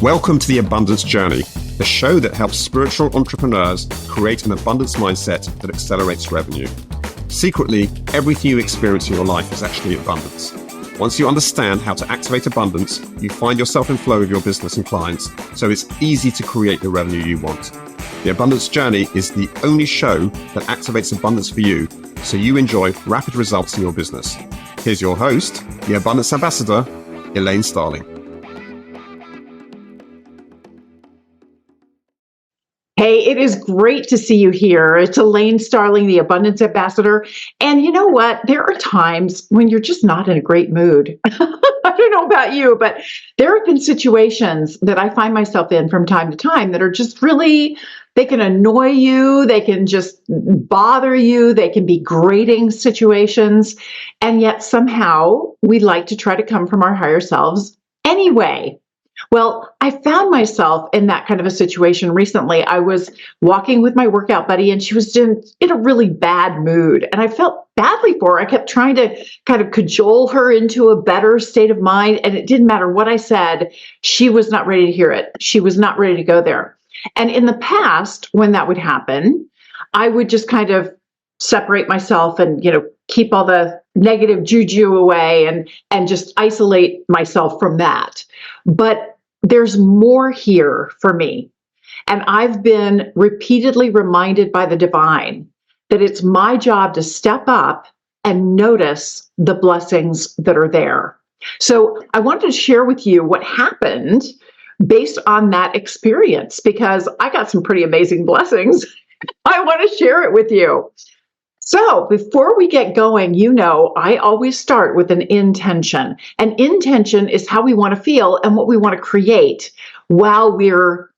Welcome to the Abundance Journey, the show that helps spiritual entrepreneurs create an abundance mindset that accelerates revenue. Secretly, everything you experience in your life is actually abundance. Once you understand how to activate abundance, you find yourself in flow with your business and clients, so it's easy to create the revenue you want. The Abundance Journey is the only show that activates abundance for you, so you enjoy rapid results in your business. Here's your host, the Abundance Ambassador, Elaine Starling. Hey, it is great to see you here. It's Elaine Starling, the Abundance Ambassador. And you know what? There are times when you're just not in a great mood. I don't know about you, but there have been situations that I find myself in from time to time that are just really, they can annoy you, they can just bother you, they can be grating situations. And yet somehow we like to try to come from our higher selves anyway. Well, I found myself in that kind of a situation recently. I was walking with my workout buddy and she was in a really bad mood. And I felt badly for her. I kept trying to kind of cajole her into a better state of mind. And it didn't matter what I said. She was not ready to hear it. She was not ready to go there. And in the past, when that would happen, I would just kind of separate myself and, keep all the negative juju away and just isolate myself from that. But there's more here for me. And I've been repeatedly reminded by the divine that it's my job to step up and notice the blessings that are there. So I wanted to share with you what happened based on that experience, because I got some pretty amazing blessings. I want to share it with you. So before we get going, I always start with an intention. An intention is how we want to feel and what we want to create while we're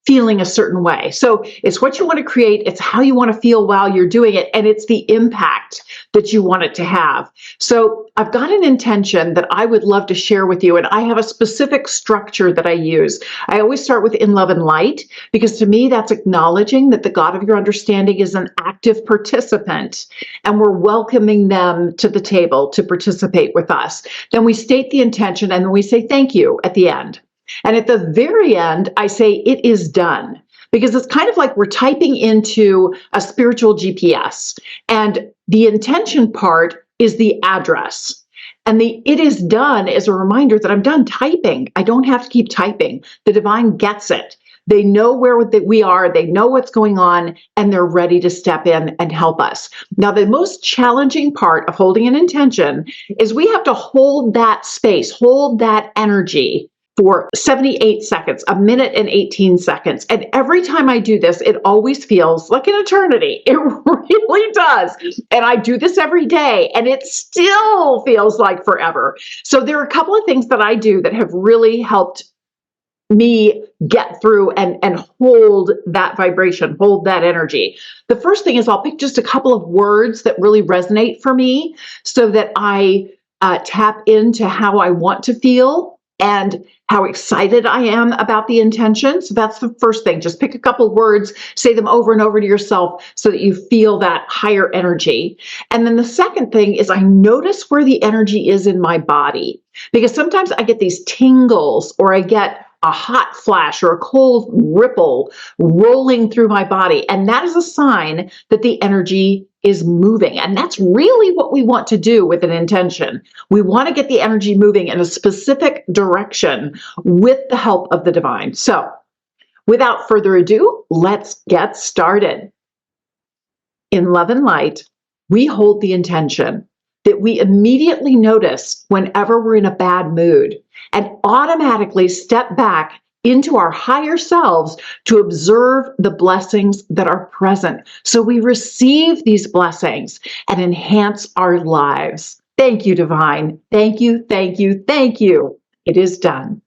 feeling a certain way. So it's what you want to create, it's how you want to feel while you're doing it, and it's the impact that you want it to have. So I've got an intention that I would love to share with you, and I have a specific structure that I use. I always start with in love and light, because to me, that's acknowledging that the God of your understanding is an active participant, and we're welcoming them to the table to participate with us. Then we state the intention, and then we say thank you at the end. And at the very end, I say, it is done, because it's kind of like we're typing into a spiritual GPS. And the intention part is the address. And the it is done is a reminder that I'm done typing. I don't have to keep typing. The divine gets it. They know where we are, they know what's going on, and they're ready to step in and help us. Now, the most challenging part of holding an intention is we have to hold that space, hold that energy for 78 seconds, a minute and 18 seconds. And every time I do this, it always feels like an eternity. It really does. And I do this every day, and it still feels like forever. So there are a couple of things that I do that have really helped me get through and hold that vibration, hold that energy. The first thing is I'll pick just a couple of words that really resonate for me so that I tap into how I want to feel and how excited I am about the intention. So that's the first thing. Just pick a couple words, say them over and over to yourself so that you feel that higher energy. And then the second thing is I notice where the energy is in my body, because sometimes I get these tingles or I get a hot flash or a cold ripple rolling through my body. And that is a sign that the energy is moving. And that's really what we want to do with an intention. We want to get the energy moving in a specific direction with the help of the divine. So without further ado, let's get started. In love and light, we hold the intention that we immediately notice whenever we're in a bad mood and automatically step back into our higher selves to observe the blessings that are present. So we receive these blessings and enhance our lives. Thank you, divine. Thank you, thank you, thank you. It is done.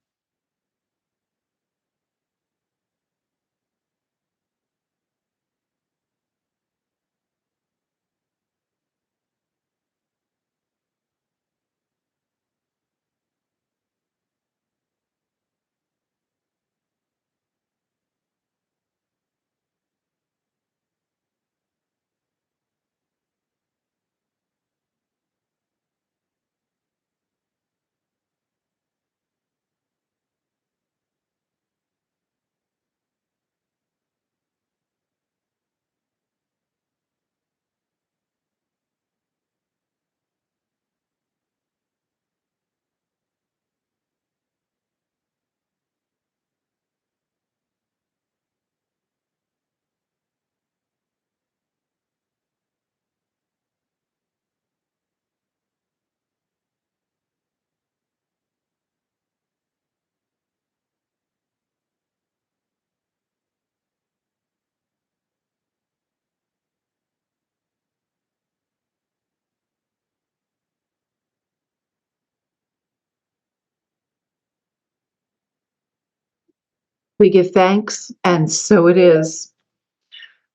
We give thanks, and so it is.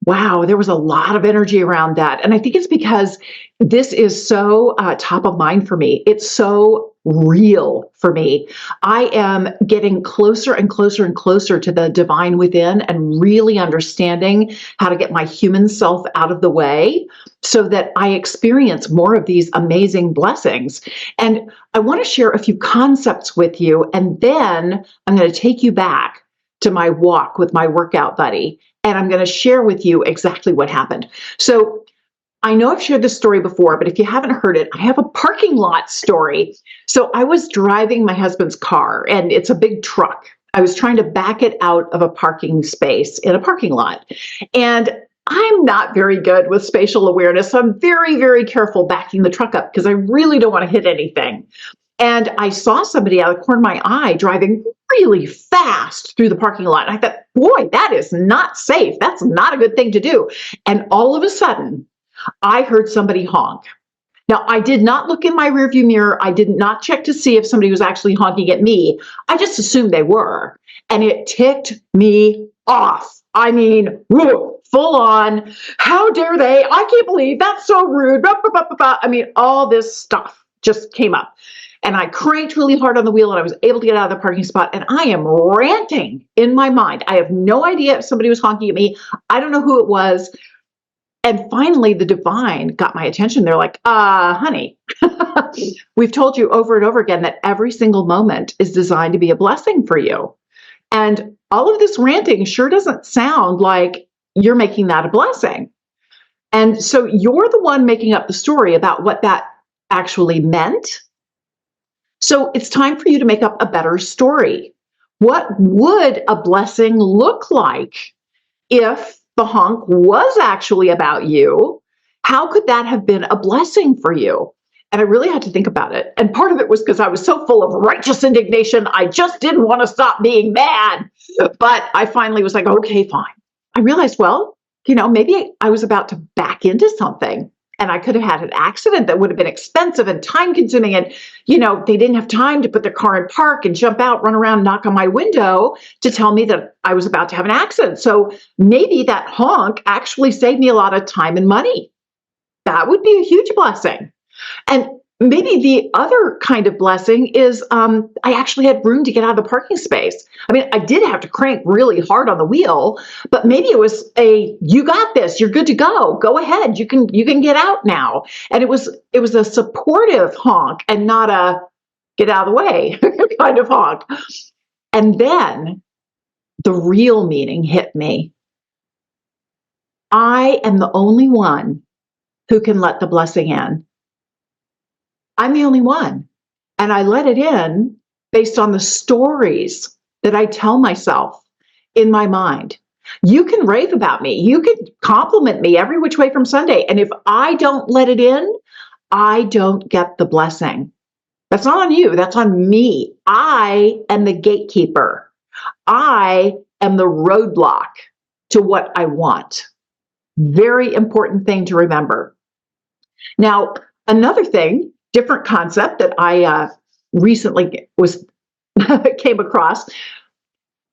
Wow, there was a lot of energy around that. And I think it's because this is so top of mind for me. It's so real for me. I am getting closer and closer and closer to the divine within and really understanding how to get my human self out of the way so that I experience more of these amazing blessings. And I want to share a few concepts with you, and then I'm going to take you back to my walk with my workout buddy. And I'm going to share with you exactly what happened. So I know I've shared this story before, but if you haven't heard it, I have a parking lot story. So I was driving my husband's car, and it's a big truck. I was trying to back it out of a parking space in a parking lot. And I'm not very good with spatial awareness. So I'm very, very careful backing the truck up because I really don't want to hit anything. And I saw somebody out of the corner of my eye driving really fast through the parking lot. And I thought, boy, that is not safe. That's not a good thing to do. And all of a sudden, I heard somebody honk. Now, I did not look in my rearview mirror. I did not check to see if somebody was actually honking at me. I just assumed they were. And it ticked me off. I mean, full on. How dare they? I can't believe that's so rude. I mean, all this stuff just came up. And I cranked really hard on the wheel, and I was able to get out of the parking spot. And I am ranting in my mind. I have no idea if somebody was honking at me. I don't know who it was. And finally, the divine got my attention. They're like, honey, we've told you over and over again that every single moment is designed to be a blessing for you. And all of this ranting sure doesn't sound like you're making that a blessing. And so you're the one making up the story about what that actually meant. So it's time for you to make up a better story. What would a blessing look like if the honk was actually about you? How could that have been a blessing for you? And I really had to think about it. And part of it was because I was so full of righteous indignation, I just didn't want to stop being mad. But I finally was like, okay, fine. I realized, well, maybe I was about to back into something. And I could have had an accident that would have been expensive and time consuming. And, they didn't have time to put their car in park and jump out, run around, knock on my window to tell me that I was about to have an accident. So maybe that honk actually saved me a lot of time and money. That would be a huge blessing. And maybe the other kind of blessing is I actually had room to get out of the parking space. I mean, I did have to crank really hard on the wheel, but maybe it was you got this, you're good to go. Go ahead, you can get out now. And it was a supportive honk and not a get out of the way kind of honk. And then the real meaning hit me. I am the only one who can let the blessing in. I'm the only one. And I let it in based on the stories that I tell myself in my mind. You can rave about me. You can compliment me every which way from Sunday. And if I don't let it in, I don't get the blessing. That's not on you. That's on me. I am the gatekeeper. I am the roadblock to what I want. Very important thing to remember. Now, another thing, different concept that I recently came across.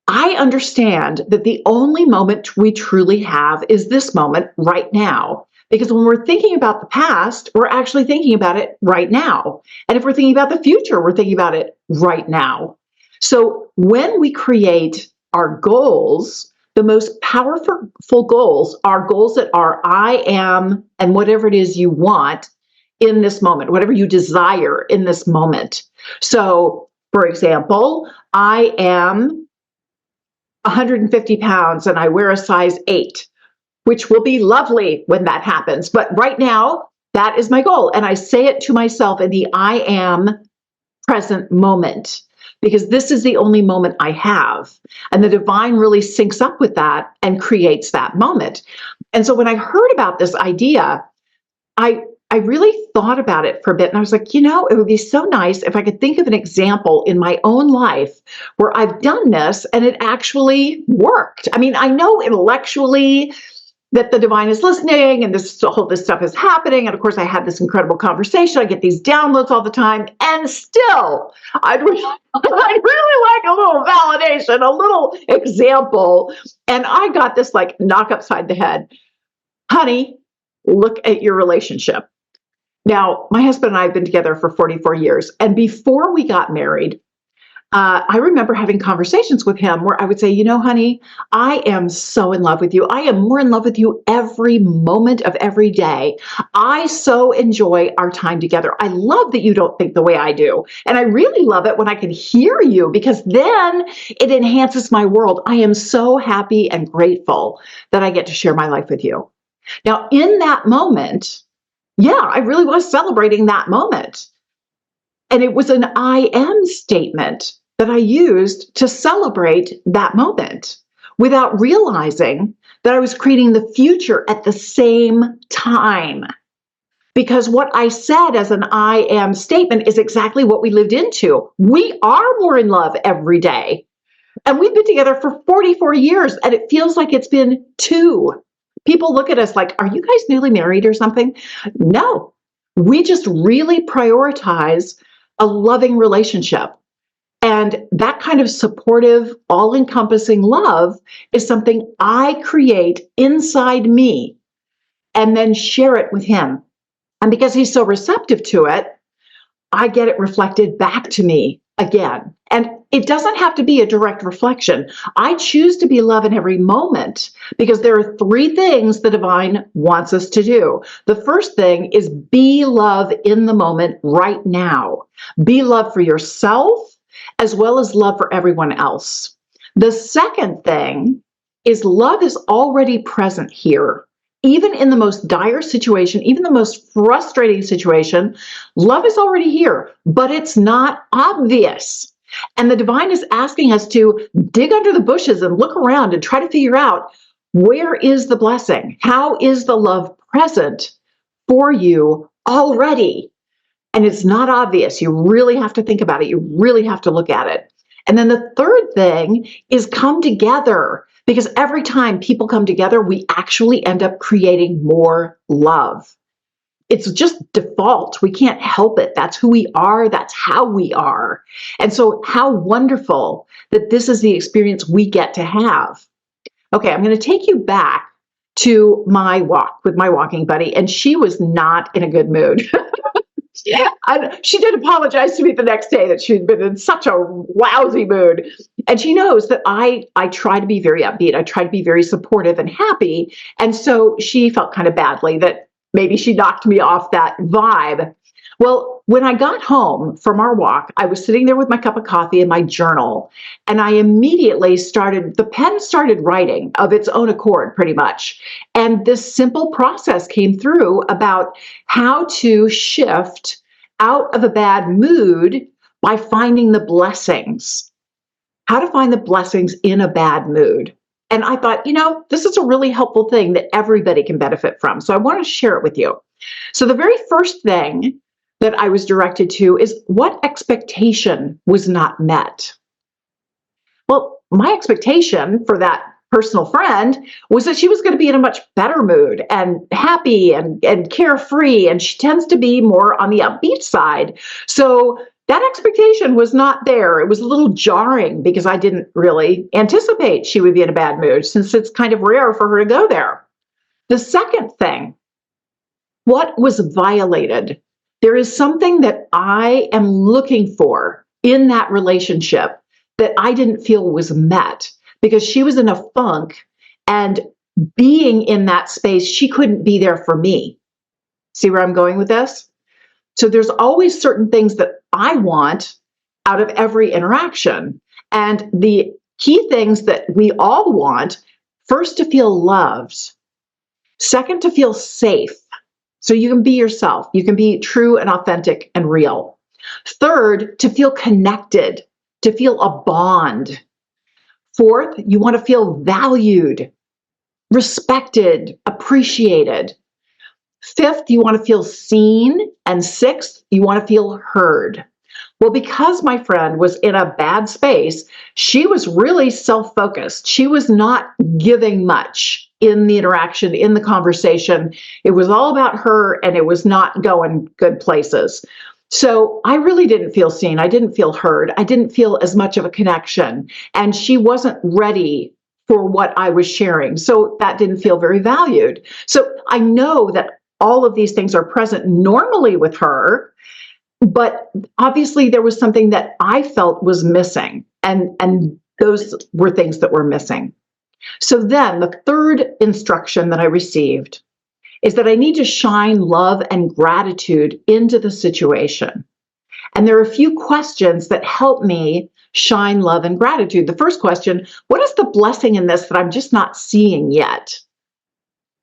I understand that the only moment we truly have is this moment right now. Because when we're thinking about the past, we're actually thinking about it right now. And if we're thinking about the future, we're thinking about it right now. So when we create our goals, the most powerful goals are goals that are I am and whatever it is you want in this moment, whatever you desire in this moment. So, for example, I am 150 pounds and I wear a size 8, which will be lovely when that happens. But right now, that is my goal. And I say it to myself in the I am present moment, because this is the only moment I have. And the divine really syncs up with that and creates that moment. And so when I heard about this idea, I really thought about it for a bit, and I was like, it would be so nice if I could think of an example in my own life where I've done this and it actually worked. I mean, I know intellectually that the divine is listening and this stuff is happening. And of course, I had this incredible conversation. I get these downloads all the time. And still, I'd really like a little validation, a little example. And I got this like knock upside the head. Honey, look at your relationship. Now, my husband and I have been together for 44 years. And before we got married, I remember having conversations with him where I would say, you know, honey, I am so in love with you. I am more in love with you every moment of every day. I so enjoy our time together. I love that you don't think the way I do. And I really love it when I can hear you because then it enhances my world. I am so happy and grateful that I get to share my life with you. Now, in that moment, yeah, I really was celebrating that moment. And it was an I am statement that I used to celebrate that moment without realizing that I was creating the future at the same time. Because what I said as an I am statement is exactly what we lived into. We are more in love every day. And we've been together for 44 years, and it feels like it's been 2. People look at us like, are you guys newly married or something? No, we just really prioritize a loving relationship. And that kind of supportive, all-encompassing love is something I create inside me and then share it with him. And because he's so receptive to it, I get it reflected back to me again. And it doesn't have to be a direct reflection. I choose to be love in every moment because there are 3 things the divine wants us to do. The first thing is be love in the moment right now. Be love for yourself as well as love for everyone else. The second thing is love is already present here. Even in the most dire situation, even the most frustrating situation, love is already here, but it's not obvious. And the divine is asking us to dig under the bushes and look around and try to figure out, where is the blessing? How is the love present for you already? And it's not obvious. You really have to think about it. You really have to look at it. And then the third thing is come together, because every time people come together, we actually end up creating more love. It's just default. We can't help it. That's who we are. That's how we are. And so how wonderful that this is the experience we get to have. Okay, I'm going to take you back to my walk with my walking buddy, and she was not in a good mood. Yeah, she did apologize to me the next day that she'd been in such a lousy mood. And she knows that I try to be very upbeat. I try to be very supportive and happy. And so she felt kind of badly that maybe she knocked me off that vibe. Well, when I got home from our walk, I was sitting there with my cup of coffee and my journal, and I immediately the pen started writing of its own accord, pretty much. And this simple process came through about how to shift out of a bad mood by finding the blessings. How to find the blessings in a bad mood. And I thought, this is a really helpful thing that everybody can benefit from. So I want to share it with you. So the very first thing that I was directed to is, what expectation was not met? Well, my expectation for that personal friend was that she was going to be in a much better mood and happy and carefree, and she tends to be more on the upbeat side. So that expectation was not there. It was a little jarring because I didn't really anticipate she would be in a bad mood, since it's kind of rare for her to go there. The second thing, what was violated? There is something that I am looking for in that relationship that I didn't feel was met, because she was in a funk, and being in that space, she couldn't be there for me. See where I'm going with this? So there's always certain things that I want out of every interaction. And the key things that we all want, first, to feel loved. Second, to feel safe. So you can be yourself. You can be true and authentic and real. Third, to feel connected, to feel a bond. Fourth, you want to feel valued, respected, appreciated. Fifth, you want to feel seen. And sixth, you want to feel heard. Well, because my friend was in a bad space, she was really self-focused. She was not giving much in the interaction, in the conversation. It was all about her, and it was not going good places. So I really didn't feel seen. I didn't feel heard. I didn't feel as much of a connection. And she wasn't ready for what I was sharing. So that didn't feel very valued. So I know that all of these things are present normally with her, but obviously there was something that I felt was missing. And those were things that were missing. So then the third instruction that I received is that I need to shine love and gratitude into the situation. And there are a few questions that help me shine love and gratitude. The first question, what is the blessing in this that I'm just not seeing yet?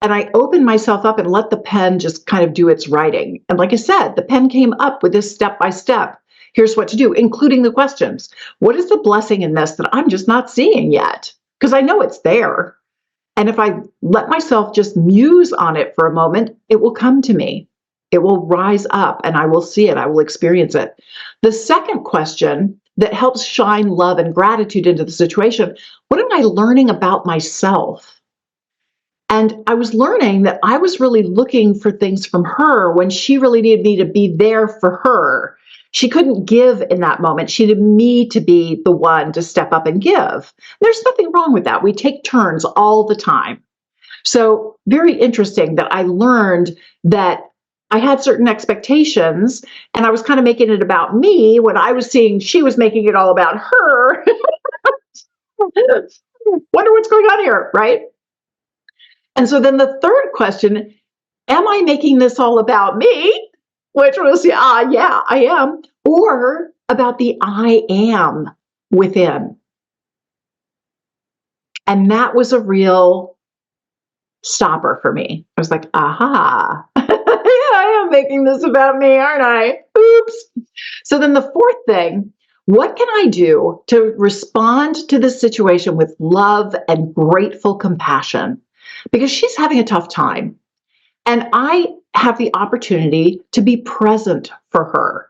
And I opened myself up and let the pen just kind of do its writing. And like I said, the pen came up with this step by step. Here's what to do, including the questions. What is the blessing in this that I'm just not seeing yet? Because I know it's there. And if I let myself just muse on it for a moment, it will come to me. It will rise up and I will see it. I will experience it. The second question that helps shine love and gratitude into the situation, what am I learning about myself? And I was learning that I was really looking for things from her when she really needed me to be there for her. She couldn't give in that moment. She needed me to be the one to step up and give. There's nothing wrong with that. We take turns all the time. So very interesting that I learned that I had certain expectations and I was kind of making it about me when I was seeing she was making it all about her. Wonder what's going on here, right? And so then the third question, am I making this all about me? Which was, yeah, I am. Or about the I am within. And that was a real stopper for me. I was like, aha, yeah, I am making this about me, aren't I? Oops. So then the fourth thing, what can I do to respond to this situation with love and grateful compassion? Because she's having a tough time. And I have the opportunity to be present for her.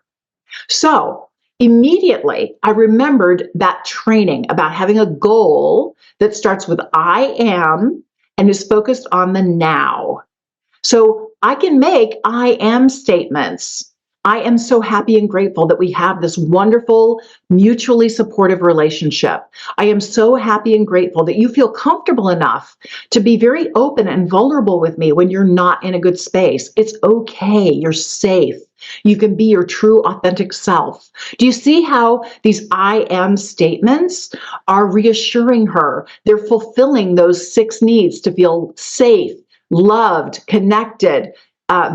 So immediately I remembered that training about having a goal that starts with I am and is focused on the now. So I can make I am statements. I am so happy and grateful that we have this wonderful, mutually supportive relationship. I am so happy and grateful that you feel comfortable enough to be very open and vulnerable with me when you're not in a good space. It's okay. You're safe. You can be your true, authentic self. Do you see how these I am statements are reassuring her? They're fulfilling those 6 needs to feel safe, loved, connected,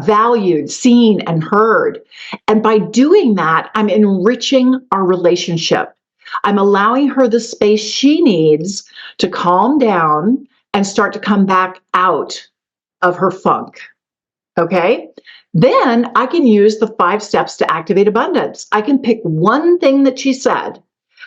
valued, seen, and heard. And by doing that, I'm enriching our relationship. I'm allowing her the space she needs to calm down and start to come back out of her funk. Okay? Then I can use the 5 steps to activate abundance. I can pick one thing that she said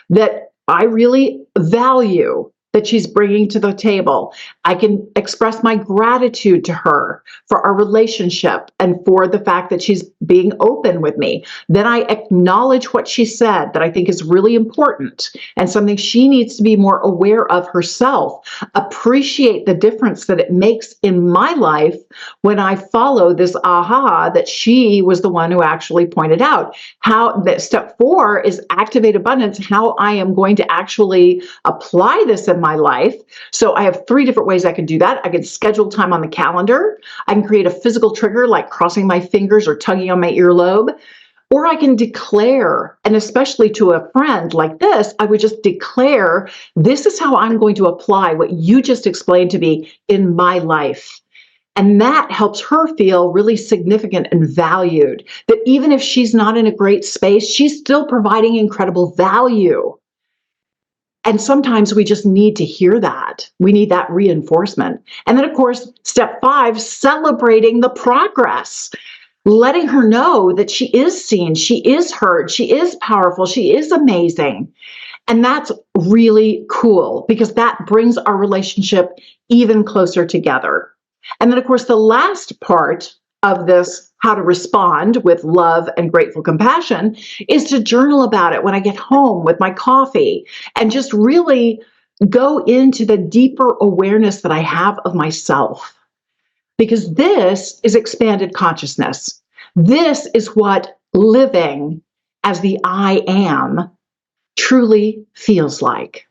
that I really value that she's bringing to the table. I can express my gratitude to her for our relationship and for the fact that she's being open with me. Then I acknowledge what she said that I think is really important and something she needs to be more aware of herself. Appreciate the difference that it makes in my life when I follow this aha that she was the one who actually pointed out. How that step 4 is activate abundance, how I am going to actually apply this in my life. So I have 3 different ways I can do that. I can schedule time on the calendar. I can create a physical trigger like crossing my fingers or tugging on my earlobe. Or I can declare, and especially to a friend like this, I would just declare, this is how I'm going to apply what you just explained to me in my life. And that helps her feel really significant and valued. That even if she's not in a great space, she's still providing incredible value. And sometimes we just need to hear that. We need that reinforcement. And then, of course, step 5, celebrating the progress, letting her know that she is seen, she is heard, she is powerful, she is amazing. And that's really cool because that brings our relationship even closer together. And then, of course, the last part of this, how to respond with love and grateful compassion, is to journal about it when I get home with my coffee and just really go into the deeper awareness that I have of myself. Because this is expanded consciousness. This is what living as the I am truly feels like.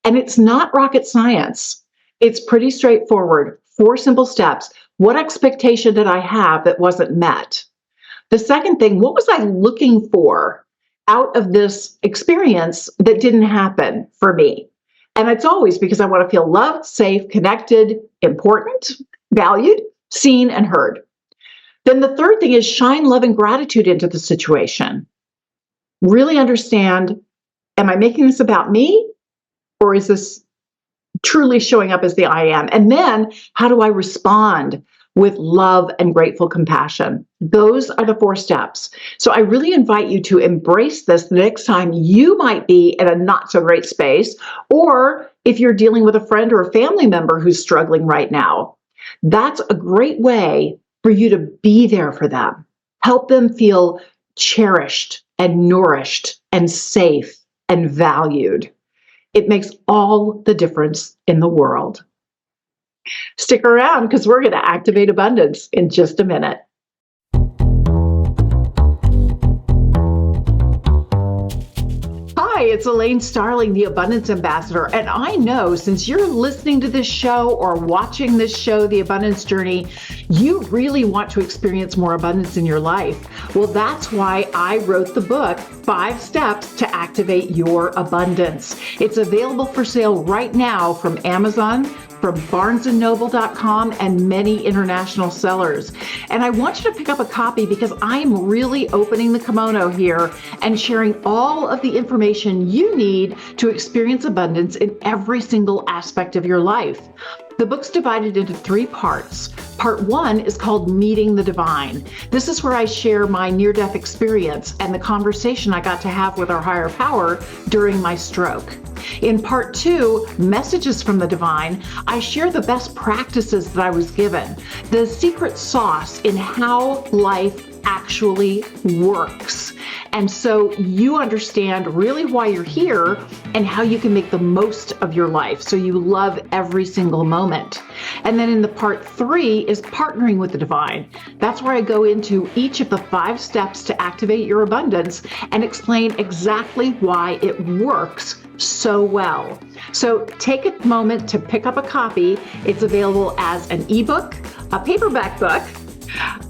And it's not rocket science. It's pretty straightforward. 4 simple steps. What expectation did I have that wasn't met? The second thing, what was I looking for out of this experience that didn't happen for me? And it's always because I want to feel loved, safe, connected, important, valued, seen, and heard. Then the third thing is shine love and gratitude into the situation. Really understand, am I making this about me? Or is this truly showing up as the I am? And then how do I respond with love and grateful compassion? Those are the 4 steps. So I really invite you to embrace this the next time you might be in a not so great space, or if you're dealing with a friend or a family member who's struggling right now. That's a great way for you to be there for them. Help them feel cherished and nourished and safe and valued. It makes all the difference in the world. Stick around because we're going to activate abundance in just a minute. Hi, it's Elaine Starling, the Abundance Ambassador, and I know since you're listening to this show or watching this show, The Abundance Journey, you really want to experience more abundance in your life. Well, that's why I wrote the book, 5 Steps to Activate Your Abundance. It's available for sale right now from Amazon, from barnesandnoble.com, and many international sellers. And I want you to pick up a copy because I'm really opening the kimono here and sharing all of the information you need to experience abundance in every single aspect of your life. The book's divided into 3 parts. Part 1 is called Meeting the Divine. This is where I share my near-death experience and the conversation I got to have with our higher power during my stroke. In Part 2, Messages from the Divine, I share the best practices that I was given, the secret sauce in how life actually works. And so you understand really why you're here and how you can make the most of your life so you love every single moment. And then in the Part 3 is Partnering with the Divine. That's where I go into each of the 5 steps to activate your abundance and explain exactly why it works so well. So take a moment to pick up a copy. It's available as an ebook, a paperback book,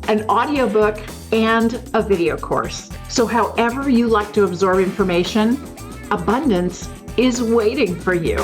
an audiobook, and a video course. So however you like to absorb information, abundance is waiting for you.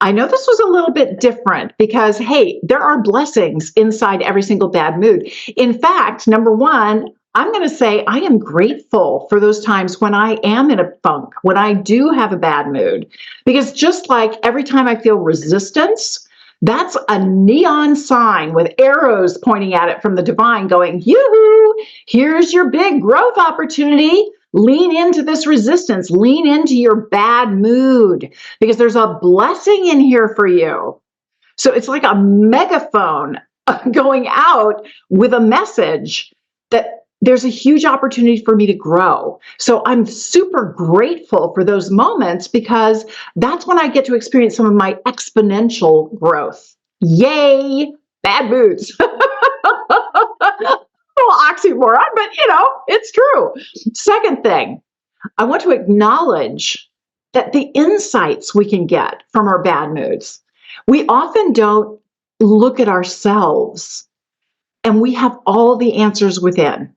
I know this was a little bit different because, hey, there are blessings inside every single bad mood. In fact, number 1, I'm going to say I am grateful for those times when I am in a funk, when I do have a bad mood, because just like every time I feel resistance, that's a neon sign with arrows pointing at it from the divine going, yoo-hoo, here's your big growth opportunity. Lean into this resistance, lean into your bad mood because there's a blessing in here for you. So it's like a megaphone going out with a message that there's a huge opportunity for me to grow. So I'm super grateful for those moments because that's when I get to experience some of my exponential growth. Yay, bad moods. A little oxymoron, but it's true. Second thing, I want to acknowledge that the insights we can get from our bad moods, we often don't look at ourselves and we have all the answers within.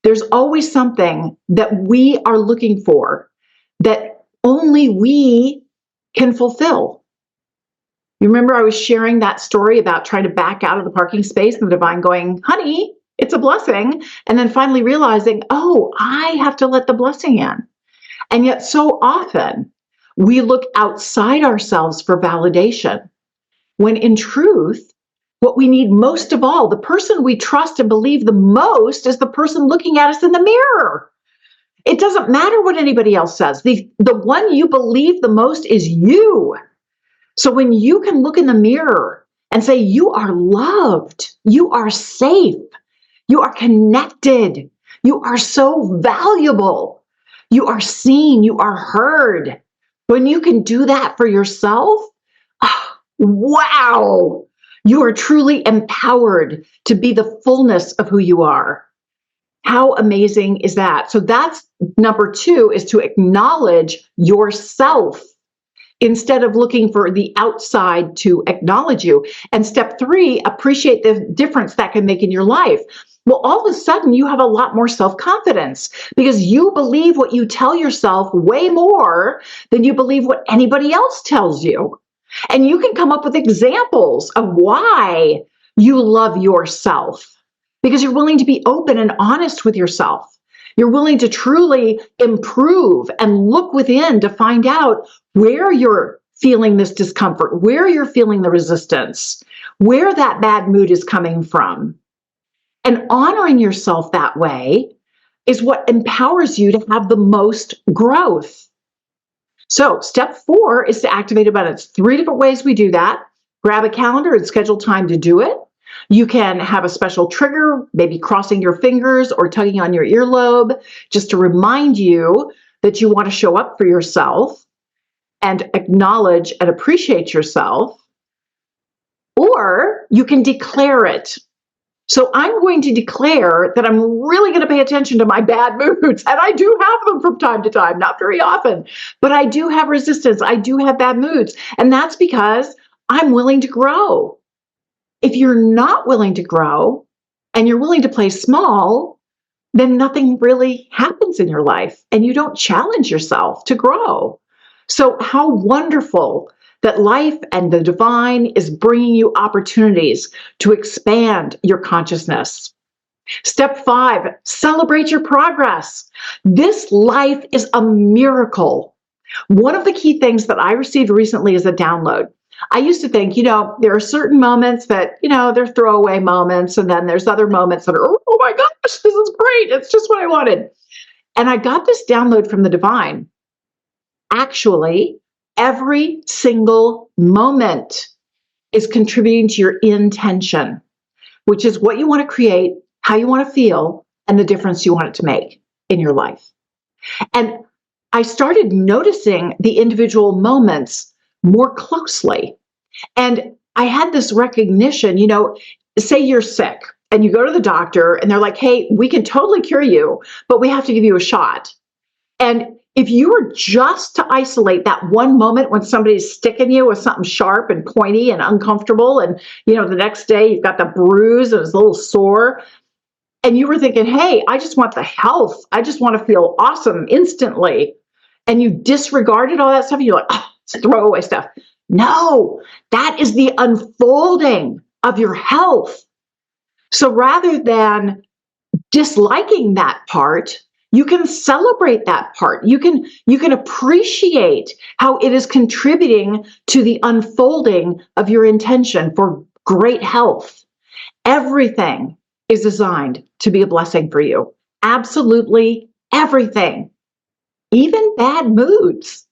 There's always something that we are looking for that only we can fulfill. You remember I was sharing that story about trying to back out of the parking space and the divine going, honey, it's a blessing. And then finally realizing, oh, I have to let the blessing in. And yet so often we look outside ourselves for validation when in truth, what we need most of all, the person we trust and believe the most is the person looking at us in the mirror. It doesn't matter what anybody else says. The one you believe the most is you. So when you can look in the mirror and say, you are loved, you are safe, you are connected, You are so valuable. You are seen. You are heard. When you can do that for yourself, wow, you are truly empowered to be the fullness of who you are. How amazing is that? So that's number 2, is to acknowledge yourself instead of looking for the outside to acknowledge you. And step 3, appreciate the difference that can make in your life. Well, all of a sudden you have a lot more self-confidence because you believe what you tell yourself way more than you believe what anybody else tells you. And you can come up with examples of why you love yourself because you're willing to be open and honest with yourself. You're willing to truly improve and look within to find out where you're feeling this discomfort, where you're feeling the resistance, where that bad mood is coming from. And honoring yourself that way is what empowers you to have the most growth. So step 4 is to activate abundance. 3 different ways we do that. Grab a calendar and schedule time to do it. You can have a special trigger, maybe crossing your fingers or tugging on your earlobe, just to remind you that you want to show up for yourself and acknowledge and appreciate yourself. Or you can declare it. So I'm going to declare that I'm really going to pay attention to my bad moods. And I do have them from time to time, not very often, but I do have resistance. I do have bad moods. And that's because I'm willing to grow. If you're not willing to grow and you're willing to play small, then nothing really happens in your life and you don't challenge yourself to grow. So how wonderful that life and the divine is bringing you opportunities to expand your consciousness. Step 5, celebrate your progress. This life is a miracle. One of the key things that I received recently is a download. I used to think, there are certain moments that, they're throwaway moments, and then there's other moments that are, oh my gosh, this is great. It's just what I wanted. And I got this download from the divine. Actually, every single moment is contributing to your intention, which is what you want to create, how you want to feel, and the difference you want it to make in your life. And I started noticing the individual moments more closely. And I had this recognition, say you're sick and you go to the doctor and they're like, hey, we can totally cure you, but we have to give you a shot. And if you were just to isolate that one moment when somebody's sticking you with something sharp and pointy and uncomfortable, and the next day you've got the bruise and it's a little sore, and you were thinking, hey, I just want the health. I just want to feel awesome instantly. And you disregarded all that stuff. And you're like, oh, it's throwaway stuff. No, that is the unfolding of your health. So rather than disliking that part, you can celebrate that part. You can appreciate how it is contributing to the unfolding of your intention for great health. Everything is designed to be a blessing for you. Absolutely everything, even bad moods.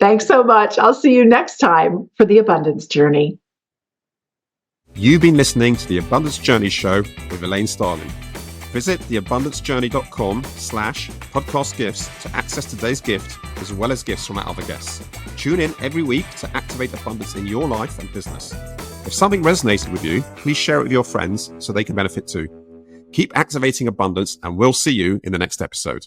Thanks so much. I'll see you next time for the Abundance Journey. You've been listening to the Abundance Journey Show with Elaine Starling. Visit theabundancejourney.com/podcast gifts to access today's gift, as well as gifts from our other guests. Tune in every week to activate abundance in your life and business. If something resonated with you, please share it with your friends so they can benefit too. Keep activating abundance, and we'll see you in the next episode.